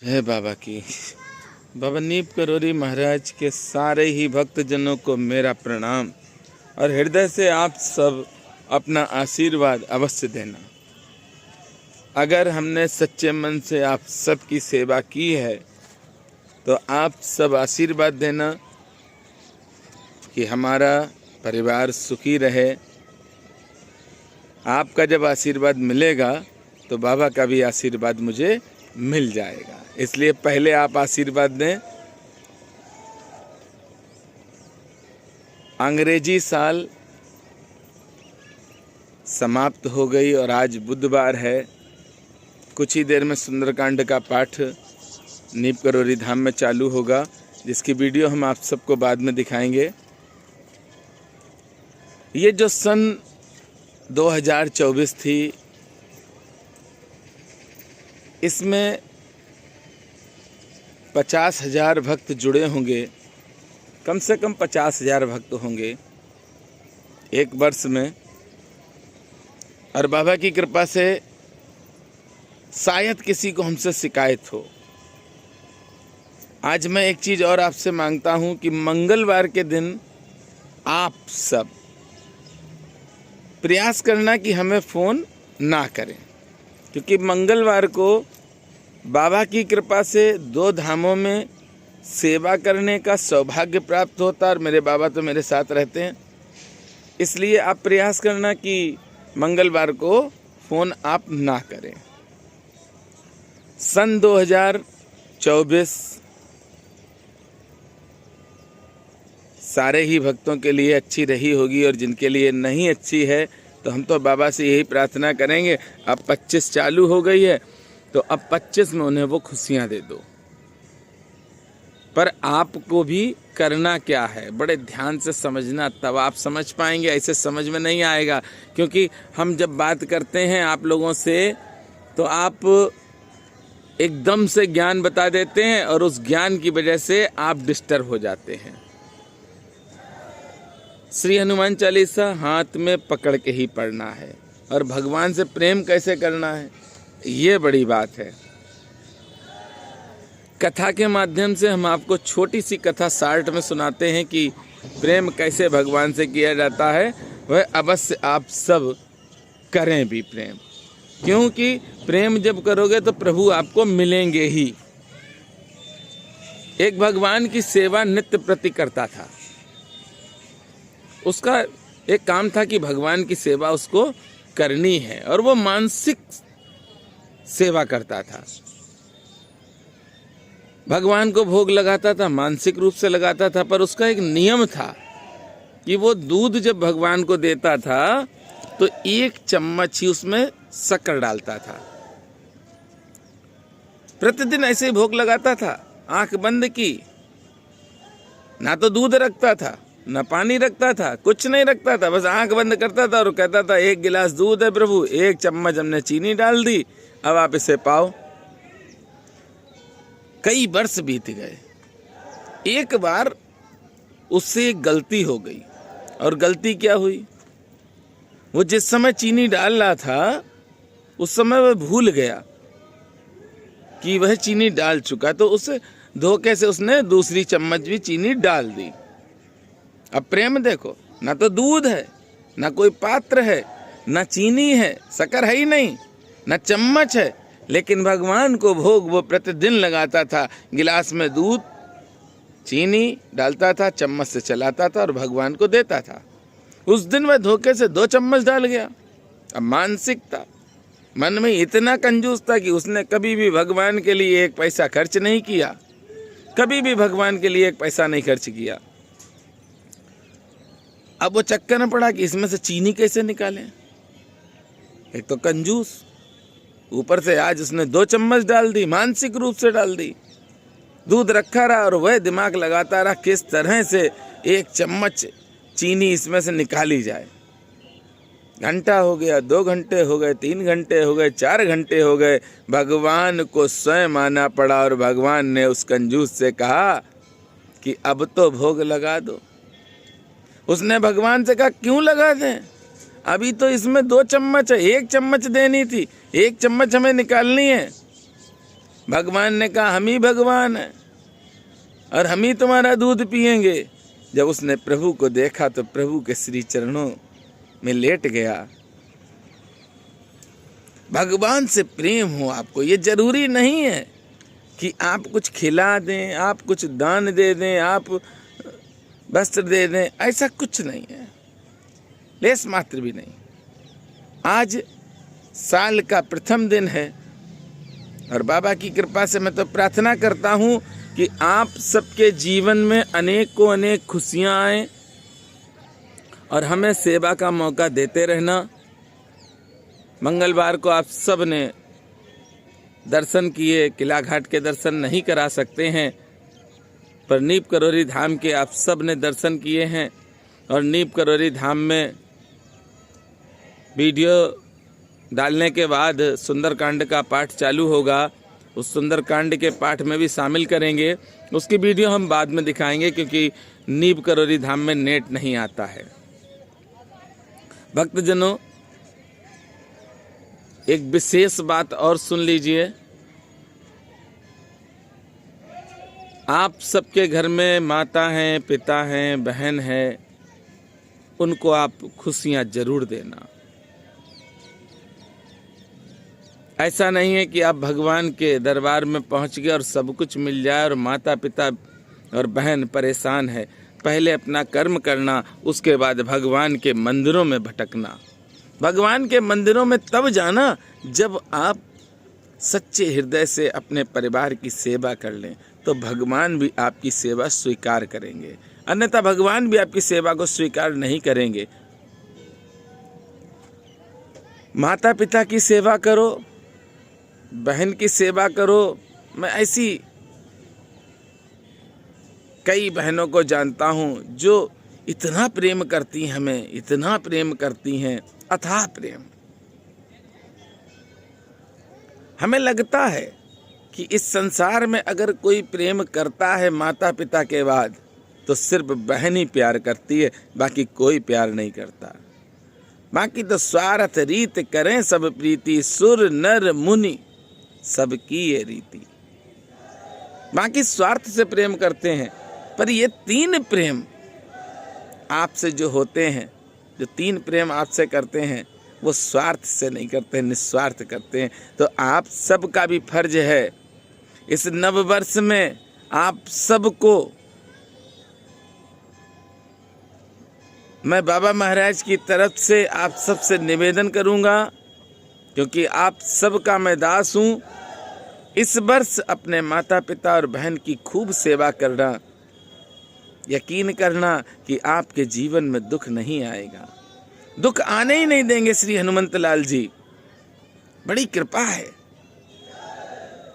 जय बाबा की। बाबा नीप करोरी महाराज के सारे ही भक्तजनों को मेरा प्रणाम और हृदय से आप सब अपना आशीर्वाद अवश्य देना। अगर हमने सच्चे मन से आप सब की सेवा की है तो आप सब आशीर्वाद देना कि हमारा परिवार सुखी रहे। आपका जब आशीर्वाद मिलेगा तो बाबा का भी आशीर्वाद मुझे मिल जाएगा, इसलिए पहले आप आशीर्वाद दें। अंग्रेजी साल समाप्त हो गई और आज बुधवार है। कुछ ही देर में सुंदरकांड का पाठ नीप करोरी धाम में चालू होगा, जिसकी वीडियो हम आप सबको बाद में दिखाएंगे। ये जो सन 2024 थी, इसमें 50,000 भक्त जुड़े होंगे, कम से कम 50,000 भक्त होंगे एक वर्ष में। और बाबा की कृपा से शायद किसी को हमसे शिकायत हो। आज मैं एक चीज़ और आपसे मांगता हूं कि मंगलवार के दिन आप सब प्रयास करना कि हमें फ़ोन ना करें, क्योंकि मंगलवार को बाबा की कृपा से 2 धामों में सेवा करने का सौभाग्य प्राप्त होता है और मेरे बाबा तो मेरे साथ रहते हैं। इसलिए आप प्रयास करना कि मंगलवार को फ़ोन आप ना करें। सन 2024 सारे ही भक्तों के लिए अच्छी रही होगी और जिनके लिए नहीं अच्छी है तो हम तो बाबा से यही प्रार्थना करेंगे। अब 25 चालू हो गई है तो अब 25 में उन्हें वो खुशियां दे दो। पर आपको भी करना क्या है, बड़े ध्यान से समझना, तब आप समझ पाएंगे। ऐसे समझ में नहीं आएगा, क्योंकि हम जब बात करते हैं आप लोगों से तो आप एकदम से ज्ञान बता देते हैं और उस ज्ञान की वजह से आप डिस्टर्ब हो जाते हैं। श्री हनुमान चालीसा हाथ में पकड़ के ही पढ़ना है और भगवान से प्रेम कैसे करना है, ये बड़ी बात है। कथा के माध्यम से हम आपको छोटी सी कथा शार्ट में सुनाते हैं कि प्रेम कैसे भगवान से किया जाता है। वह अवश्य आप सब करें भी प्रेम, क्योंकि प्रेम जब करोगे तो प्रभु आपको मिलेंगे ही। एक भगवान की सेवा नित्य प्रति करता था। उसका एक काम था कि भगवान की सेवा उसको करनी है और वो मानसिक सेवा करता था। भगवान को भोग लगाता था, मानसिक रूप से लगाता था, पर उसका एक नियम था कि वो दूध जब भगवान को देता था तो 1 चम्मच ही उसमें शक्कर डालता था। प्रतिदिन ऐसे ही भोग लगाता था, आंख बंद की, ना तो दूध रखता था ना पानी रखता था, कुछ नहीं रखता था, बस आंख बंद करता था और कहता था 1 गिलास दूध है प्रभु, 1 चम्मच हमने चीनी डाल दी, अब आप इसे पाओ। कई वर्ष बीत गए। एक बार उससे एक गलती हो गई। और गलती क्या हुई, वो जिस समय चीनी डाल रहा था उस समय वह भूल गया कि वह चीनी डाल चुका, तो उसे धोखे से उसने दूसरी चम्मच भी चीनी डाल दी। अब प्रेम देखो, ना तो दूध है, ना कोई पात्र है, ना चीनी है, शक्कर है ही नहीं, ना चम्मच है, लेकिन भगवान को भोग वो प्रतिदिन लगाता था। गिलास में दूध चीनी डालता था, चम्मच से चलाता था और भगवान को देता था। उस दिन वह धोखे से 2 चम्मच डाल गया। अब मानसिक था, मन में इतना कंजूस था कि उसने कभी भी भगवान के लिए 1 पैसा खर्च नहीं किया, कभी भी भगवान के लिए 1 पैसा नहीं खर्च किया। अब वो चक्कर में पड़ा कि इसमें से चीनी कैसे निकालें। एक तो कंजूस, ऊपर से आज उसने 2 चम्मच डाल दी, मानसिक रूप से डाल दी। दूध रखा रहा और वह दिमाग लगाता रहा किस तरह से 1 चम्मच चीनी इसमें से निकाली जाए। घंटा हो गया, 2 घंटे हो गए, 3 घंटे हो गए, 4 घंटे हो गए। भगवान को स्वयं आना पड़ा और भगवान ने उस कंजूस से कहा कि अब तो भोग लगा दो। उसने भगवान से कहा क्यों लगा दें, अभी तो इसमें 2 चम्मच है, 1 चम्मच देनी थी, 1 चम्मच हमें निकालनी है। भगवान ने कहा हम ही भगवान हैं और हम ही तुम्हारा दूध पिएंगे। जब उसने प्रभु को देखा तो प्रभु के श्री चरणों में लेट गया। भगवान से प्रेम हो आपको। ये जरूरी नहीं है कि आप कुछ खिला दें, आप कुछ दान दे दें, आप वस्त्र दे दें, ऐसा कुछ नहीं है, लेस मात्र भी नहीं। आज साल का प्रथम दिन है और बाबा की कृपा से मैं तो प्रार्थना करता हूँ कि आप सबके जीवन में अनेकों अनेक खुशियाँ आए और हमें सेवा का मौका देते रहना। मंगलवार को आप सब ने दर्शन किए, किला घाट के दर्शन नहीं करा सकते हैं, पर नीप करोरी धाम के आप सब ने दर्शन किए हैं। और नीप करोरी धाम में वीडियो डालने के बाद सुंदरकांड का पाठ चालू होगा, उस सुंदरकांड के पाठ में भी शामिल करेंगे। उसकी वीडियो हम बाद में दिखाएंगे क्योंकि नीप करोरी धाम में नेट नहीं आता है। भक्तजनों, एक विशेष बात और सुन लीजिए। आप सबके घर में माता हैं, पिता हैं, बहन है, उनको आप खुशियां जरूर देना। ऐसा नहीं है कि आप भगवान के दरबार में पहुंच गए और सब कुछ मिल जाए और माता पिता और बहन परेशान है। पहले अपना कर्म करना, उसके बाद भगवान के मंदिरों में भटकना। भगवान के मंदिरों में तब जाना जब आप सच्चे हृदय से अपने परिवार की सेवा कर लें, तो भगवान भी आपकी सेवा स्वीकार करेंगे, अन्यथा भगवान भी आपकी सेवा को स्वीकार नहीं करेंगे। माता पिता की सेवा करो, बहन की सेवा करो। मैं ऐसी कई बहनों को जानता हूँ जो इतना प्रेम करती हैं, हमें इतना प्रेम करती हैं, अथाह प्रेम। हमें लगता है कि इस संसार में अगर कोई प्रेम करता है माता पिता के बाद तो सिर्फ बहन ही प्यार करती है, बाकी कोई प्यार नहीं करता। बाकी तो स्वार्थ रीत करें सब प्रीति, सुर नर मुनि सबकी ये रीति। बाकी स्वार्थ से प्रेम करते हैं, पर ये तीन प्रेम आपसे जो होते हैं, जो तीन प्रेम आपसे करते हैं, वो स्वार्थ से नहीं करते, निस्वार्थ करते हैं। तो आप सबका भी फर्ज है इस नव वर्ष में आप सबको मैं बाबा महाराज की तरफ से आप सबसे निवेदन करूंगा, क्योंकि आप सबका मैं दास हूँ। इस वर्ष अपने माता पिता और बहन की खूब सेवा करना। यकीन करना कि आपके जीवन में दुख नहीं आएगा, दुख आने ही नहीं देंगे। श्री हनुमंत लाल जी, बड़ी कृपा है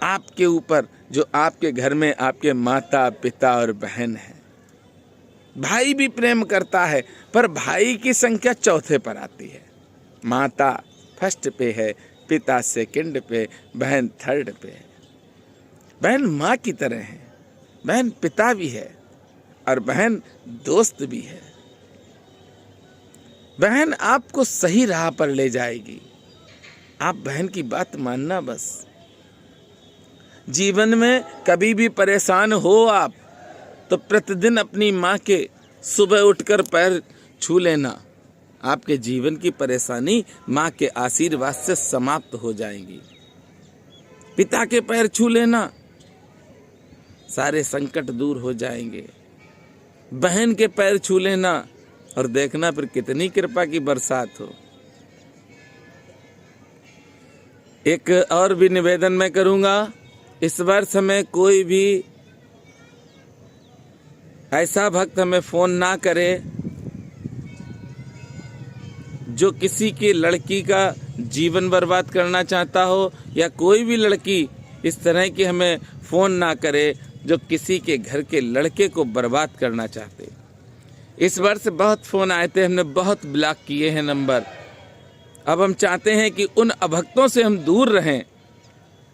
आपके ऊपर, जो आपके घर में आपके माता पिता और बहन है। भाई भी प्रेम करता है, पर भाई की संख्या चौथे पर आती है। माता फर्स्ट पे है, पिता सेकंड पे, बहन थर्ड पे है। बहन माँ की तरह है, बहन पिता भी है और बहन दोस्त भी है। बहन आपको सही राह पर ले जाएगी, आप बहन की बात मानना बस। जीवन में कभी भी परेशान हो आप, तो प्रतिदिन अपनी माँ के सुबह उठकर पैर छू लेना। आपके जीवन की परेशानी माँ के आशीर्वाद से समाप्त हो जाएगी। पिता के पैर छू लेना, सारे संकट दूर हो जाएंगे। बहन के पैर छू लेना और देखना फिर कितनी कृपा की बरसात हो। एक और भी निवेदन मैं करूंगा, इस वर्ष हमें कोई भी ऐसा भक्त हमें फोन ना करे जो किसी की लड़की का जीवन बर्बाद करना चाहता हो, या कोई भी लड़की इस तरह की हमें फोन ना करे जो किसी के घर के लड़के को बर्बाद करना चाहते। इस वर्ष बहुत फोन आए थे, हमने बहुत ब्लॉक किए हैं नंबर। अब हम चाहते हैं कि उन अभक्तों से हम दूर रहें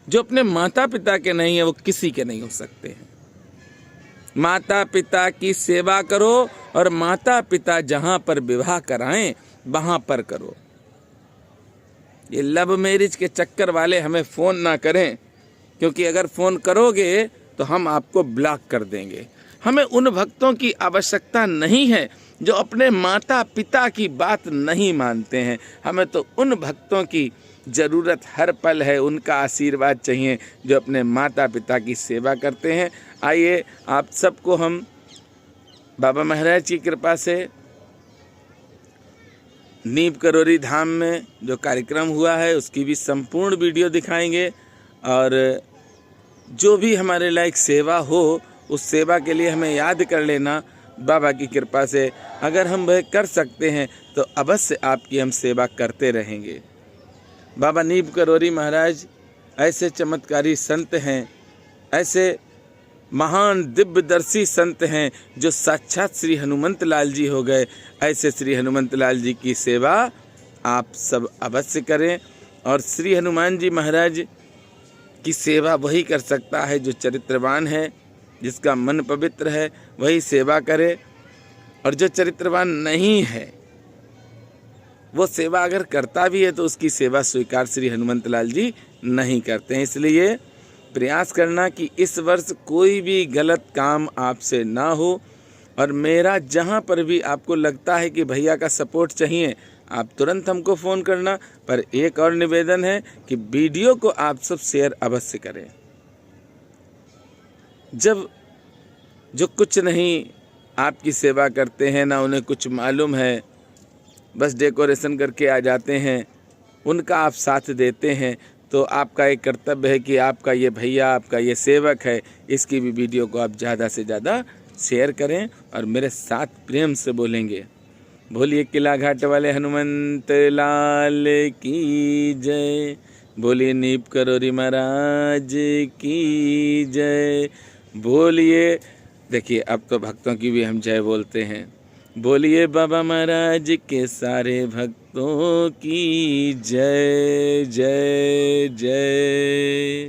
जो अपने माता पिता के नहीं है, वो किसी के नहीं हो सकते हैं। माता पिता की सेवा करो और माता पिता जहां पर विवाह कराएं वहां पर करो। ये लव मैरिज के चक्कर वाले हमें फोन ना करें, क्योंकि अगर फ़ोन करोगे तो हम आपको ब्लॉक कर देंगे। हमें उन भक्तों की आवश्यकता नहीं है जो अपने माता पिता की बात नहीं मानते हैं। हमें तो उन भक्तों की ज़रूरत हर पल है, उनका आशीर्वाद चाहिए जो अपने माता पिता की सेवा करते हैं। आइए आप सबको हम बाबा महाराज की कृपा से नीम करोरी धाम में जो कार्यक्रम हुआ है उसकी भी संपूर्ण वीडियो दिखाएंगे, और जो भी हमारे लायक सेवा हो उस सेवा के लिए हमें याद कर लेना। बाबा की कृपा से अगर हम वह कर सकते हैं तो अवश्य आपकी हम सेवा करते रहेंगे। बाबा नीम करोरी महाराज ऐसे चमत्कारी संत हैं, ऐसे महान दिव्यदर्शी संत हैं जो साक्षात श्री हनुमंत लाल जी हो गए। ऐसे श्री हनुमंत लाल जी की सेवा आप सब अवश्य करें, और श्री हनुमान जी महाराज की सेवा वही कर सकता है जो चरित्रवान है, जिसका मन पवित्र है वही सेवा करे, और जो चरित्रवान नहीं है वो सेवा अगर करता भी है तो उसकी सेवा स्वीकार श्री हनुमंत लाल जी नहीं करते हैं। इसलिए प्रयास करना कि इस वर्ष कोई भी गलत काम आपसे ना हो, और मेरा जहाँ पर भी आपको लगता है कि भैया का सपोर्ट चाहिए आप तुरंत हमको फ़ोन करना। पर एक और निवेदन है कि वीडियो को आप सब शेयर अवश्य करें। जब जो कुछ नहीं आपकी सेवा करते हैं, ना उन्हें कुछ मालूम है, बस डेकोरेशन करके आ जाते हैं, उनका आप साथ देते हैं, तो आपका एक कर्तव्य है कि आपका ये भैया, आपका ये सेवक है, इसकी भी वीडियो को आप ज़्यादा से ज़्यादा शेयर करें और मेरे साथ प्रेम से बोलेंगे। बोलिए किला घाट वाले हनुमंत लाल की जय, बोलिए नीम करोरी महाराज की जय, बोलिए। देखिए अब तो भक्तों की भी हम जय बोलते हैं। बोलिए बाबा महाराज के सारे भक्तों की जय जय जय।